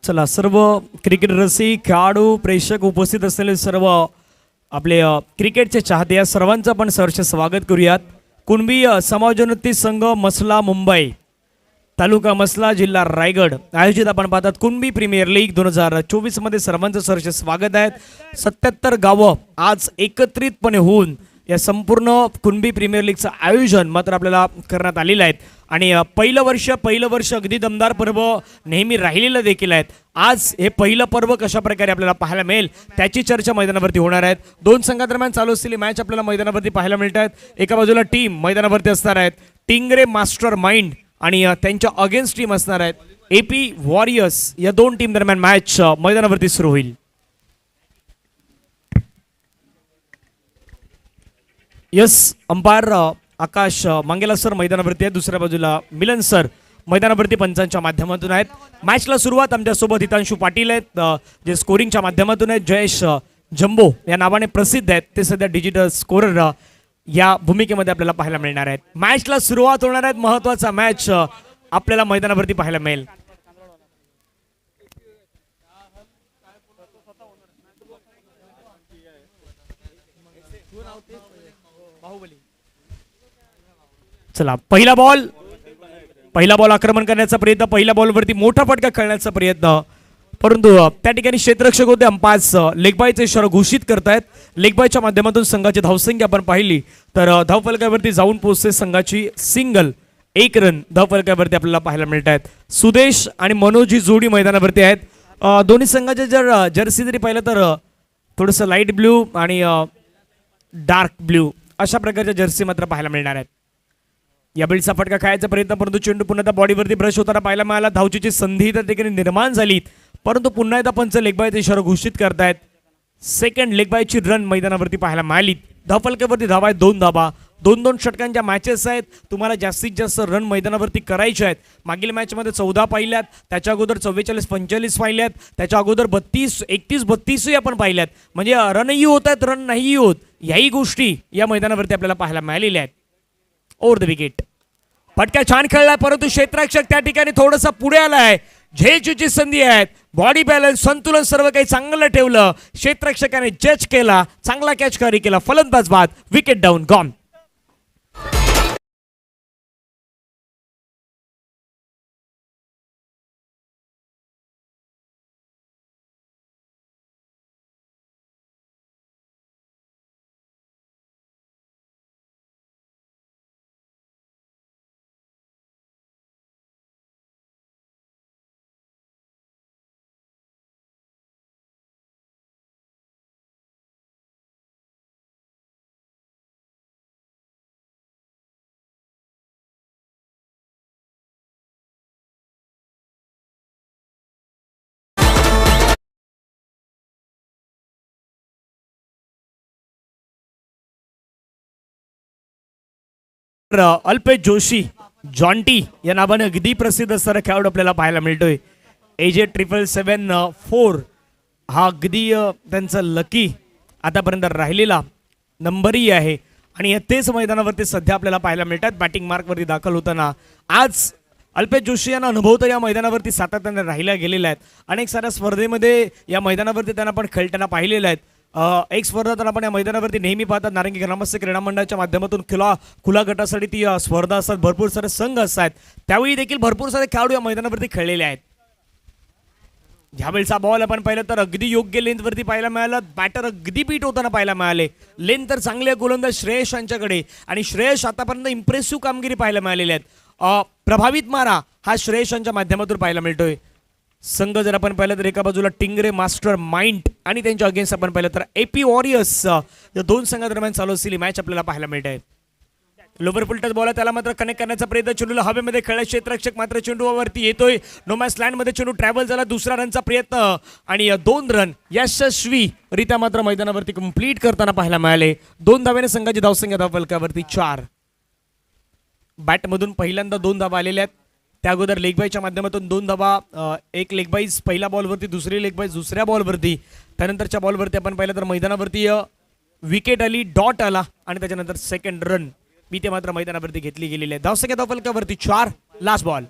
चला सर्व क्रिकेट रसिक खेळाडू प्रेक्षक उपस्थित असलेले सर्व आपले क्रिकेटचे चाहते या सर्वांचं आपण सहर्ष स्वागत करूयात। कुणबी समाजोन्नती संघ मसला मुंबई तालुका मसला जिल्हा रायगड आयोजित आपण पाहतात कुणबी प्रीमियर लीग 2024 मध्ये सर्वांचं सहर्ष स्वागत आहे। 77 गावं आज एकत्रितपणे होऊन या संपूर्ण कुणबी प्रीमियर लीगचं आयोजन मात्र आपल्याला करण्यात आलेलं आहे आणि पहिलं वर्ष अगदी दमदार पर्व नेहमी राहिलेलं देखील आहे। आज हे पहिलं पर्व कशा प्रकारे आपल्याला पाहायला मिळेल त्याची चर्चा मैदानावरती होणार आहे। दोन संघादरम्यान चालू असलेली मॅच आपल्याला मैदानावरती पाहायला मिळत आहेत। एका बाजूला टीम मैदानावरती असणार आहेत टिंगरे मास्टर माइंड आणि त्यांच्या अगेन्स्ट टीम असणार आहेत एपी वॉरियर्स। या दोन टीम दरम्यान मॅच मैदानावरती सुरू होईल। यस अंपायर आकाश मंगेला सर मैदानावरती आहे, दुसऱ्या बाजूला मिलन सर मैदानावरती पंचांच्या माध्यमातून आहेत। मॅचला सुरुवात आमच्यासोबत हितांशु पाटील आहेत जे स्कोरिंगच्या माध्यमातून आहेत। जयेश जंबो या नावाने प्रसिद्ध आहेत, ते सध्या डिजिटल स्कोरर या भूमिकेमध्ये आपल्याला पाहायला मिळणार आहेत। मॅचला सुरुवात होणार आहे, महत्त्वाचा मॅच आपल्याला मैदानावरती पाहायला मिळेल। चला पहिला बॉल आक्रमण करण्याचा प्रयत्न, पहिल्या बॉलवरती मोठा फटका खेळण्याचा प्रयत्न, परंतु त्या ठिकाणी क्षेत्ररक्षक होते अंपायर लेग बायचा इशारा घोषित करतायत। लेग बायच्या माध्यमातून संघाची धावसंख्या आपण पाहिली तर धावफलकावरती जाऊन पोहोचते संघाची सिंगल, 1 रन धावफलकावरती आपल्याला पाहायला मिळत आहेत। सुदेश आणि मनोज ही जोडी मैदानावरती आहेत। दोन्ही संघाचे जर जर्सी जरी पाहिलं तर थोडंसं लाईट ब्ल्यू आणि डार्क ब्ल्यू अशा प्रकारच्या जर्सी मात्र पाहायला मिळणार आहेत। या बिल्डचा फटका खायचा प्रयत्न, परंतु चेंडू पुन्हा बॉडीवरती ब्रश होताना पाहायला मिळाला। धावचीची संधी त्या ठिकाणी निर्माण झाली, परंतु पुन्हा एकदा पंच लेग बायचा इशारा घोषित करतायत। सेकंड लेग बायची रन मैदानावरती पाहायला मिळाली। धावफलकावरती धावा आहेत 2 धावा, 2-2 षटकांच्या मॅचेस आहेत। तुम्हाला जास्तीत जास्त रन मैदानावरती करायचे आहेत। मागील मॅचमध्ये 14 पाहिल्यात, त्याच्या अगोदर 44-45 पाहिल्यात, त्याच्या अगोदर 31-32 आपण पाहिल्यात। म्हणजे रनही होत आहेत, रन नाही होत, याही गोष्टी या मैदानावरती आपल्याला पाहायला मिळालेल्या आहेत। ओव्हर द विकेट फटका छान खेळलाय, परंतु क्षेत्ररक्षक त्या ठिकाणी थोडंसं पुढे आलाय। झेलची संधी आहे, बॉडी बॅलन्स संतुलन सर्व काही चांगलं ठेवलं, क्षेत्ररक्षकाने जज केला, चांगला कॅच कॅरी केला, फलंदाज बाद, wicket down gone. Alpesh Joshi Jonty या नावाने अगदी प्रसिद्ध असणारा खेळाडू आपल्याला पाहायला मिळतोय। AJ 777-4 हा अगदी त्यांचा लकी आतापर्यंत राहिलेला नंबरही आहे आणि तेच मैदानावरती सध्या आपल्याला पाहायला मिळतात। बॅटिंग मार्कवरती दाखल होताना आज अल्पेश जोशी यांना अनुभव तर या मैदानावरती सातत्याने राहिला गेलेला आहेत। अनेक साऱ्या स्पर्धेमध्ये या मैदानावरती त्यांना पण खेळताना पाहिलेलं आहेत। एक स्पर्धा तर आपण या मैदानावरती नेहमी पाहतात, नारंगी ग्रामस्थ क्रीडा मंडळाच्या माध्यमातून खुला गटासाठी ती स्पर्धा असतात, भरपूर सारे संघ असतात, त्यावेळी देखील भरपूर सारे खेळाडू या मैदानावरती खेळलेले आहेत। ह्यावेळचा बॉल आपण पाहिलं तर अगदी योग्य लेंथवरती पाहायला मिळाला, बॅटर अगदी बीट होताना पाहायला मिळाले। लेंथ तर चांगले गोलंदाज श्रेयश यांच्याकडे आणि श्रेयश आतापर्यंत इम्प्रेसिव्ह कामगिरी पाहायला मिळालेली आहेत। प्रभावित मारा हा श्रेयश यांच्या माध्यमातून पाहायला मिळतोय। संघ जर आपण पाहिलं तर एका बाजूला टिंगरे मास्टर माइंड आणि त्यांच्या अगेन्स्ट आपण पाहिलं तर एपी वॉरियर्स, या दोन संघादरम्यान चालू असलेली मॅच आपल्याला पाहायला मिळत आहे। लोवर फुल टच बॉल त्याला मात्र कनेक्ट करण्याचा प्रयत्न, चेंडूला हवेमध्ये खेळला, क्षेत्ररक्षक मात्र चेंडूवरती येतोय, नोमॅस लँड मध्ये चेंडू ट्रॅव्हल झाला, दुसरा रनचा प्रयत्न आणि 2 रन यशस्वीरित्या मात्र मैदानावरती कंप्लीट करताना पाहायला मिळाले। 2 धावेने संघाची धावसंख्या धावफलकावरती 4। बॅटमधून पहिल्यांदा 2 धावा आलेल्या आहेत, त्या अगोदर लेग बायच्या माध्यमातून 2 धावा, एक लेग बाईज पहिल्या बॉलवरती, दुसरी लेग बाईज दुसऱ्या बॉलवरती, त्यानंतरच्या बॉलवरती आपण पाहिलं तर मैदानावरती विकेट आली, डॉट आला आणि त्याच्यानंतर सेकंड रन मी ते मात्र मैदानावरती घेतली गेलेली आहे। धावसंख्या धावफलकावरती 4। लास्ट बॉल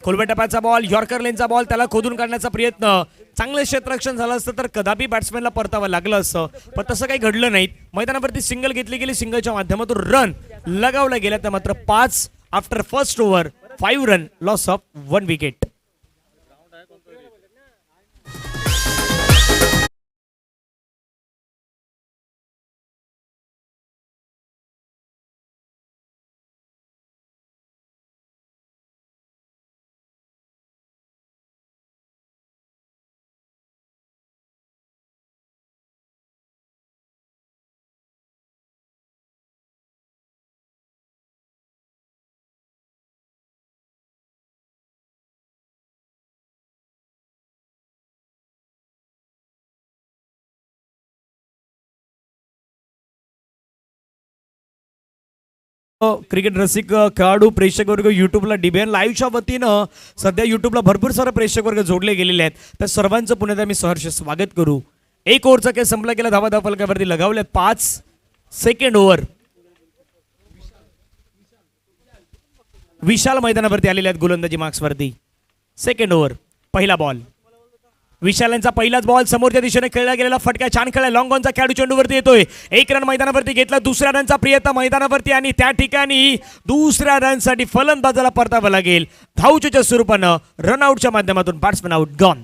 खोलव्या टप्प्याचा बॉल, यॉर्कर लेनचा बॉल, त्याला खोदून काढण्याचा प्रयत्न. चांगलं क्षेत्ररक्षण झालं असतं तर कदापि बॅट्समॅनला परतावं लागलं असतं, पण तसं काही घडलं नाही. मैदानावरती सिंगल घेतली गेली, सिंगलच्या माध्यमातून रन लगावला गेला. त्या मात्र 5 after first over, 5 run, loss of 1 wicket. Cricket रसिक खेळाडू प्रेक्षक वर्ग युट्यूबला डीबीएन लाईव्हच्या वतीनं सध्या युट्यूबला भरपूर सारे प्रेक्षक वर्ग जोडले गेलेले आहेत. त्या सर्वांचं पुन्हा मी सहर्ष स्वागत करू. एक ओव्हरचा खेळ संपला गेला, धावा धाव फलकावरती लगावल्यात 5. सेकंड ओव्हर, विशाल मैदानावरती आलेले आहेत गोलंदाजी मार्क्सवरती. सेकंड ओव्हर, पहिला बॉल, विशाल यांचा पहिलाच बॉल, समोरच्या दिशेने खेळला गेलेला फटका, छान खेळला, लॉंग ऑनचा खेळाडू चेंडूवरती येतोय. 1 रन मैदानावरती घेतला, दुसऱ्या रनचा प्रयत्न मैदानावरती आणि त्या ठिकाणी दुसऱ्या रनसाठी फलंदाजाला परतावं लागेल धावचूच्या स्वरूपानं. रनआउटच्या माध्यमातून बॅट्समॅन आउट, गॉन.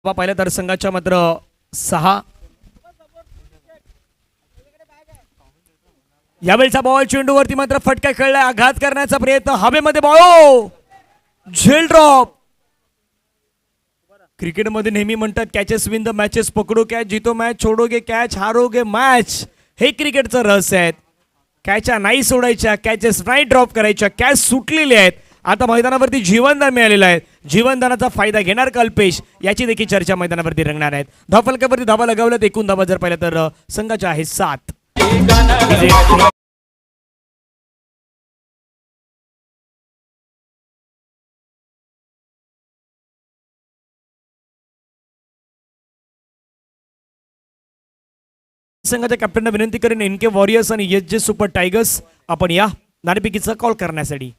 पहिल्या तर संघाच्या मात्र 6. यावेळचा बॉल चेंडूवरती मात्र फटका खेळलाय, आघात करण्याचा प्रयत्न, हवेमध्ये बॉल, झेल ड्रॉप. क्रिकेटमध्ये नेहमी म्हणतात कॅचेस विन द मॅचेस, पकडो कॅच जीतो मॅच, छोडोगे कॅच हारोगे मॅच. हे क्रिकेटचं रहस्य आहे. कॅचा नाही सोडायच्या, कॅचेस नाही ड्रॉप करायच्या, कॅच सुटलेले आहेत. आता मैदानावरती जीवनदान मिळालेलं आहे, जीवनदानाचा फायदा घेणार कल्पेश, याची देखील चर्चा मैदानावरती रंगणार आहेत. धावफलकावरती धावा लगावल्यात, एकूण धावा जर पाहिलं तर संघाच्या आहे 7. संघाच्या कॅप्टनला विनंती करेन एनके वॉरियर्स आणि एस सुपर टायगर्स आपण या नाणेफेकीचा कॉल करण्यासाठी.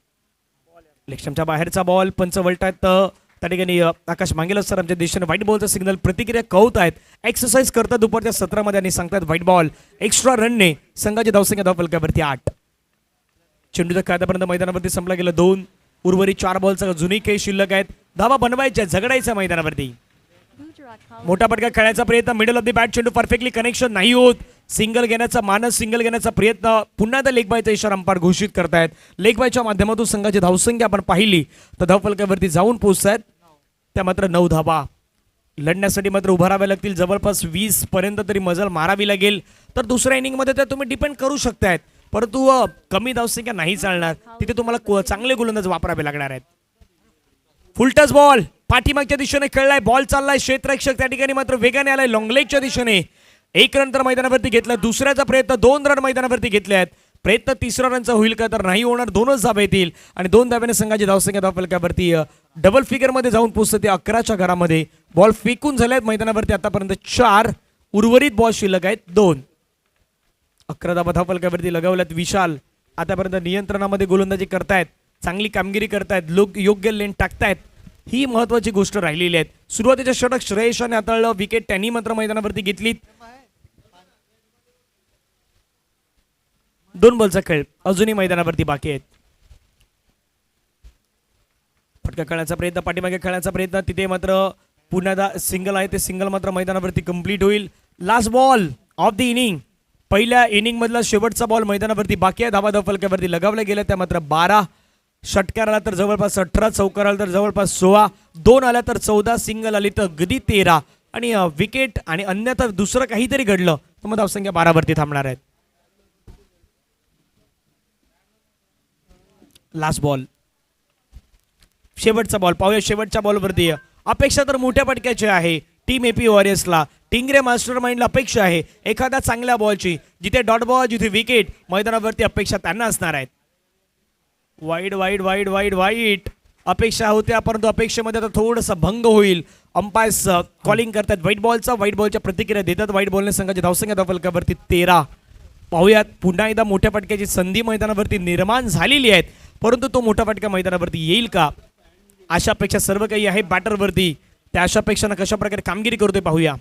लेक्शमच्या बाहेरचा बॉल, पंच वळतायत त्या ठिकाणी आकाश मांगेला सर आमच्या देशाने व्हाईट बॉलचा सिग्नल प्रतिक्रिया कळवत आहेत, एक्सरसाइज करतात दुपारच्या सत्रामध्ये आणि सांगतात व्हाईट बॉल. एक्स्ट्रा रनने संघाची धावसंख्या धावफलकावरती 8. चेंडूचा खेळापर्यंत मैदानावरती संपला गेला 2. उर्वरित 4 बॉलचा जुनी खेळ शिल्लक आहेत. धावा बनवायच्या, झगडायच्या मैदानावरती. मोठा फटका खेळायचा प्रयत्न, मिडल ऑफ द बॅट, चेंडू परफेक्टली कनेक्शन नाही होत. सिंगल घेण्याचा मानस, सिंगल घेण्याचा प्रयत्न, पुन्हा एकदा लेग बायचा इशारा अंपायर घोषित करतायत. लेग बायच्या माध्यमातून संघाची धावसंख्या आपण पाहिली तर धावफलकावरती जाऊन पोहोचतायत. त्या मात्र 9 धावा लढण्यासाठी मात्र उभा राहाव्या लागतील. जवळपास 20 पर्यंत तरी मजल मारावी लागेल. तर दुसऱ्या इनिंगमध्ये तर तुम्ही डिपेंड करू शकतायत, परंतु कमी धावसंख्या नाही चालणार. तिथे तुम्हाला चांगले गोलंदाज वापरावे लागणार आहेत. फुलटस बॉल पाठीमागच्या दिशेने खेळलाय, बॉल चाललाय, क्षेत्ररक्षक त्या ठिकाणी मात्र वेगाने आलाय लॉंग लेगच्या दिशेने. 1 रन तर मैदानावरती घेतला, दुसऱ्याचा प्रयत्न, 2 रन मैदानावरती घेतले आहेत. प्रयत्न 3रा रनचा होईल का तर नाही होणार, 2च धाबा येतील आणि 2 धाब्याने संघाची धावसंख्या धावफलकावरती डबल फिगर मध्ये जाऊन पोहोचते. ते 11च्या घरामध्ये. बॉल फेकून झाले आहेत मैदानावरती आतापर्यंत 4, उर्वरित बॉल शिल्लक आहेत 2. 11 धाबा धावफलकावरती लगावल्यात. विशाल आतापर्यंत नियंत्रणामध्ये गोलंदाजी करतायत, चांगली कामगिरी करतायत, लोक योग्य लेन टाकतायत, ही महत्वाची गोष्ट राहिलेली आहे. सुरुवातीच्या षटक श्रेयशाने हाताळलं, विकेट त्यांनी मात्र मैदानावरती घेतली. 2 बॉलचा खेळ अजूनही मैदानावरती बाकी आहेत. फटका खेळण्याचा प्रयत्न, पाठीमागे खेळण्याचा प्रयत्न, तिथे मात्र पुन्हा सिंगल आहे, ते सिंगल मात्र मैदानावरती कंप्लीट होईल. Last ball of the inning, पहिल्या इनिंग मधला शेवटचा बॉल मैदानावरती बाकी आहे. धावा धावफलकावरती लगावल्या गेल्या त्या मात्र 12. षटकार आला तर जवळपास 18, चौकार आला तर जवळपास 16, 2 आला तर 14, सिंगल आली तर अगदी 13 आणि विकेट आणि अन्यथा दुसरं काहीतरी घडलं तर मग धावसंख्या 12 वरती थांबणार आहेत. लास्ट बॉल, शेवटचा बॉल पाहूया. शेवटच्या बॉलवरती अपेक्षा तर मोठ्या फटक्याची आहे टीम एपी वॉरियर्सला. टिंगरे मास्टर माइंडला अपेक्षा आहे एखाद्या चांगल्या बॉलची, जिथे डॉट बॉल जिथे विकेट, मैदानावरती अपेक्षा त्यांना असणार आहेत. वाईड वाईड वाईड वाईड वाईट अपेक्षा होत्या, परंतु अपेक्षेमध्ये आता थोडासा भंग होईल. अंपायर्स कॉलिंग करतात व्हाईट बॉलच्या प्रतिक्रिया देतात. व्हाईट बॉलने संघाची धावसंख्या धावफलकावरती 13. पाहूयात पुन्हा एकदा मोठ्या फटक्याची संधी मैदानावरती निर्माण झालेली आहेत, परंतु तो मोठा फटका मैदानावरती येईल का, अशा अपेक्षा सर्व काही आहे बॅटरवरती. त्या अशा अपेक्षांना कशा प्रकारे कामगिरी करतोय पाहूया.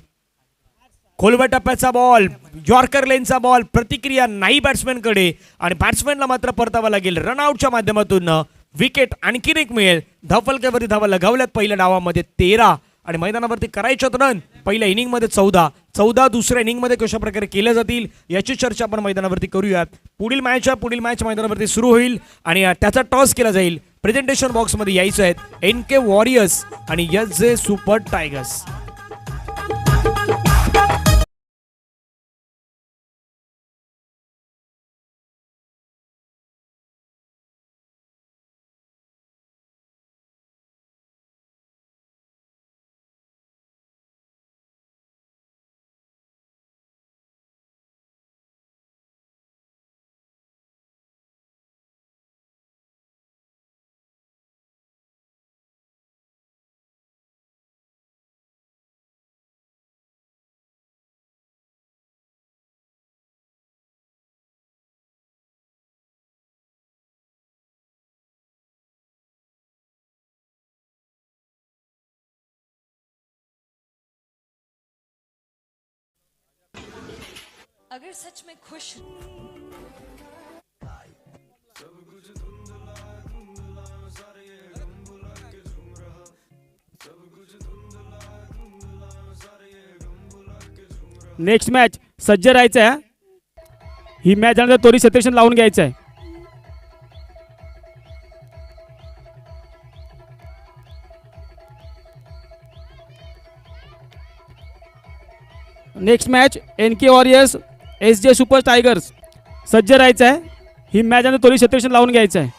खोलवर टप्प्याचा बॉल, यॉर्कर लेनचा बॉल, प्रतिक्रिया नाही बॅट्समॅनकडे आणि बॅट्समॅनला मात्र परतावा लागेल. रनआउटच्या माध्यमातून विकेट आणखीन एक मिळेल. धावफलकावरती धावा लगावल्यात पहिल्या डावामध्ये 13 आणि मैदानावरती करायच्यात रन. पहिल्या इनिंगमध्ये 14 दुसऱ्या इनिंगमध्ये कशा प्रकारे केल्या जातील याची चर्चा आपण मैदानावरती करूयात. पुढील मॅच मैदानावरती सुरू होईल आणि त्याचा टॉस केला जाईल. प्रेझेंटेशन बॉक्समध्ये यायचं आहेत NK वॉरियर्स आणि SJ सुपर टायगर्स. अगर सच में खुश नेक्स्ट मॅच सज्ज राहायचं आहे. ही मॅच झाल्यानंतर त्वरित सत्रेशन लावून घ्यायचं आहे. Next match NK warriors SJ super tigers. सज्ज राहायचं आहे. ही मॅच झाल्यानंतर त्वरित सत्रेशन लावून घ्यायचं आहे.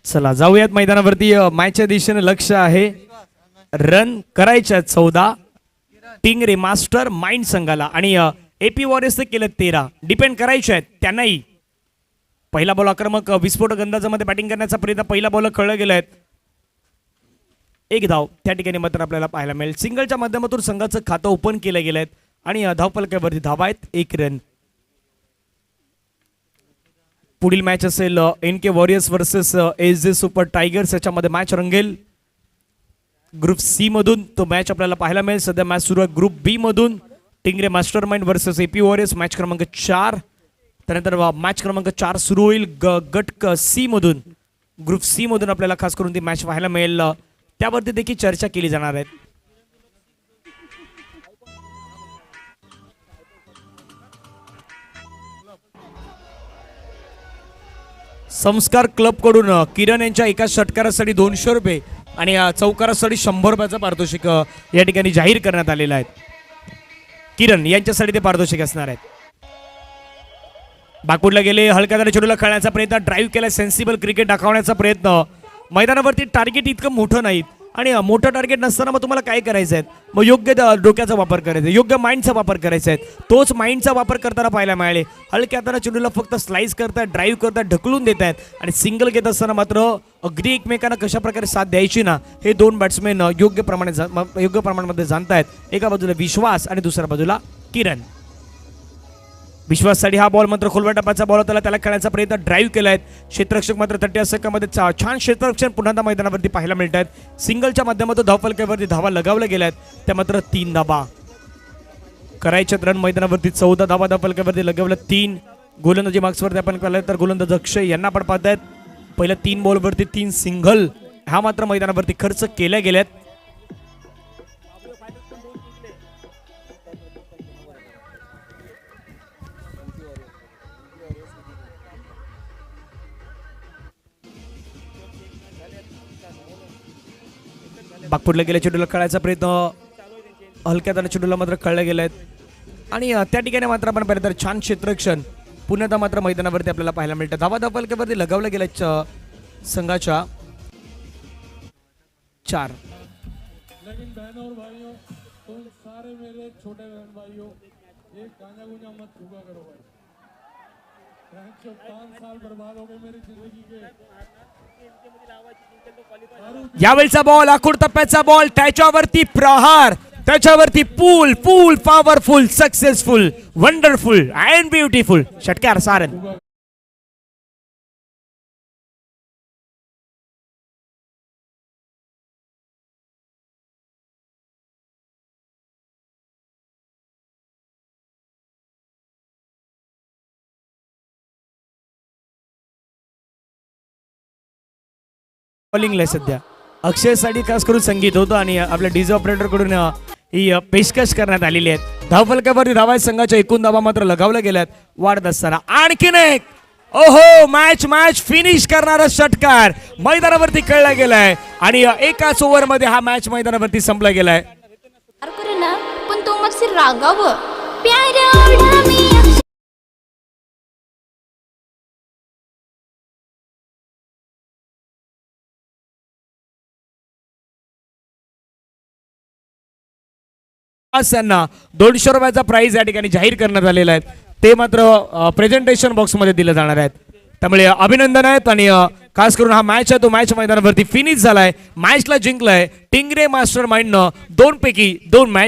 चला जाऊयात मैदानावरती. मॅचच्या दिशेने लक्ष आहे. रन करायच्या 14 टिंगरे मास्टर माइंड संघाला आणि एपी वॉरियर्सने केलं 13. डिपेंड करायचे आहेत त्यांनाही. पहिला बॉल आक्रमक विस्फोटक अंदाजामध्ये बॅटिंग करण्याचा प्रयत्न. पहिला बॉल कळलं गेलं आहेत. एक धाव त्या ठिकाणी मात्र आपल्याला पाहायला मिळेल. सिंगलच्या माध्यमातून संघाचं खातं ओपन केलं गेलं आहे आणि धावफलकावरती धावा आहेत 1 रन. पुढील मॅच असेल NK warriors versus SJ super tigers. याच्यामध्ये मॅच रंगेल ग्रुप C मधून. तो मॅच आपल्याला पाहायला मिळेल. सध्या मॅच सुरू आहे ग्रुप B मधून. Tingre master mind versus AP warriors match क्रमांक 4. त्यानंतर मॅच क्रमांक 4 सुरू होईल गट C मधून. ग्रुप C मधून आपल्याला खास करून ती मॅच पाहायला मिळेल. त्यावरती देखील चर्चा केली जाणार आहे. संस्कार क्लब कडून किरण यांच्या एका षटकारासाठी 200 रुपये आणि चौकारासाठी 100 रुपयाचं पारितोषिक या ठिकाणी जाहीर करण्यात आलेलं आहे. किरण यांच्यासाठी ते पारितोषिक असणार आहेत. बागपूरला गेले, हलक्या दराच्या चेंडूला खेळण्याचा प्रयत्न, ड्राईव्ह केला, सेन्सिबल क्रिकेट दाखवण्याचा प्रयत्न. मैदानावरती टार्गेट इतकं मोठं नाहीत आणि मोठं टार्गेट नसताना मग तुम्हाला काय करायचं आहे, मग योग्य डोक्याचा वापर करायचा आहे, योग्य माइंडचा वापर करायचा आहे. तोच माइंडचा वापर करताना पाहायला मिळाले. हलक्या हाताने चेंडूला फक्त स्लाइस करतात, ड्राईव्ह करतात, ढकलून देत आहेत आणि सिंगल घेत असताना मात्र अगदी एकमेकांना कशा प्रकारे साथ द्यायची ना हे दोन बॅट्समॅन योग्य प्रमाणामध्ये जाणतायत. एका बाजूला विश्वास आणि दुसऱ्या बाजूला किरण. विश्वाससाठी हा बॉल मात्र खोलवा टप्प्याचा बॉल होता, त्याला खेळण्याचा प्रयत्न, ड्राईव्ह केलाय. क्षेत्ररक्षक मात्र 30 सेकंदामध्ये छान क्षेत्ररक्षण पुन्हा मैदानावरती पाहायला मिळत आहेत. सिंगलच्या माध्यमातून धावफलकावरती धावा लगावल्या गेल्या आहेत, त्या मात्र 3 धावा करायच्या. रन मैदानावरती 14 धावा धावफलकावरती लगावल्या, 3 गोलंदाजी मार्क्सवरती आपण पाहिलं तर गोलंदाज अक्षय यांना आपण पाहतायत. पहिल्या 3 बॉलवरती 3 सिंगल हा मात्र मैदानावरती खर्च केल्या गेल्यात. बागपूरला गेल्या चेंडूला खेळायचा प्रयत्न, हलक्या दाना चेंडूला मात्र खेळल्या गेले आहेत आणि त्या ठिकाणी मात्र आपण पाहिलं तर छान क्षेत्ररक्षण पुन्हा मात्र मैदानावरती आपल्याला पाहायला मिळतं. धावा धावफलकावरती लगावल्या गेल्या संघाच्या 4. लेकिन बहनों और भाइयों, तुम सारे मेरे छोटे बहन भाइयों, ये गांजा गुंजा मत फूका करो भाई. 5 साल बर्बाद हो गए मेरी जिंदगी के. यावेळचा बॉल आखूड टप्प्याचा बॉल, त्याच्यावरती प्रहार, त्याच्यावरती pull pull powerful, successful, wonderful and beautiful षटकार सारन. बॉलिंगला सध्या अक्षयसाठी खास करून संगीत होतं आणि आपल्या डीजे ऑपरेटर कडून ही पेशकश करण्यात आलेली आहे. धावफलकावरती धावा संघाच्या एकूण धावा मात्र लगावल्या गेल्यात. वाढत असताना आणखीन एक ओहो मॅच फिनिश करणारा षटकार मैदानावरती खेळला गेलाय आणि एकाच ओव्हर मध्ये हा मॅच मैदानावरती संपला गेलाय. ना पण तो मग रागावं प्यारा मी यांना 200 रुपयाचा प्राइज या ठिकाणी जाहीर करण्यात आलेला आहे. ते मात्र प्रेझेंटेशन बॉक्स मध्ये दिले जाणार आहेत. त्यामुळे अभिनंदन आहेत आणि खास करून हा मॅच आहे तो मॅच मैदानावरती फिनिश झालाय. मॅचला जिंकलाय टिंगरे मास्टर माइंडनं 2 पैकी 2 मॅच.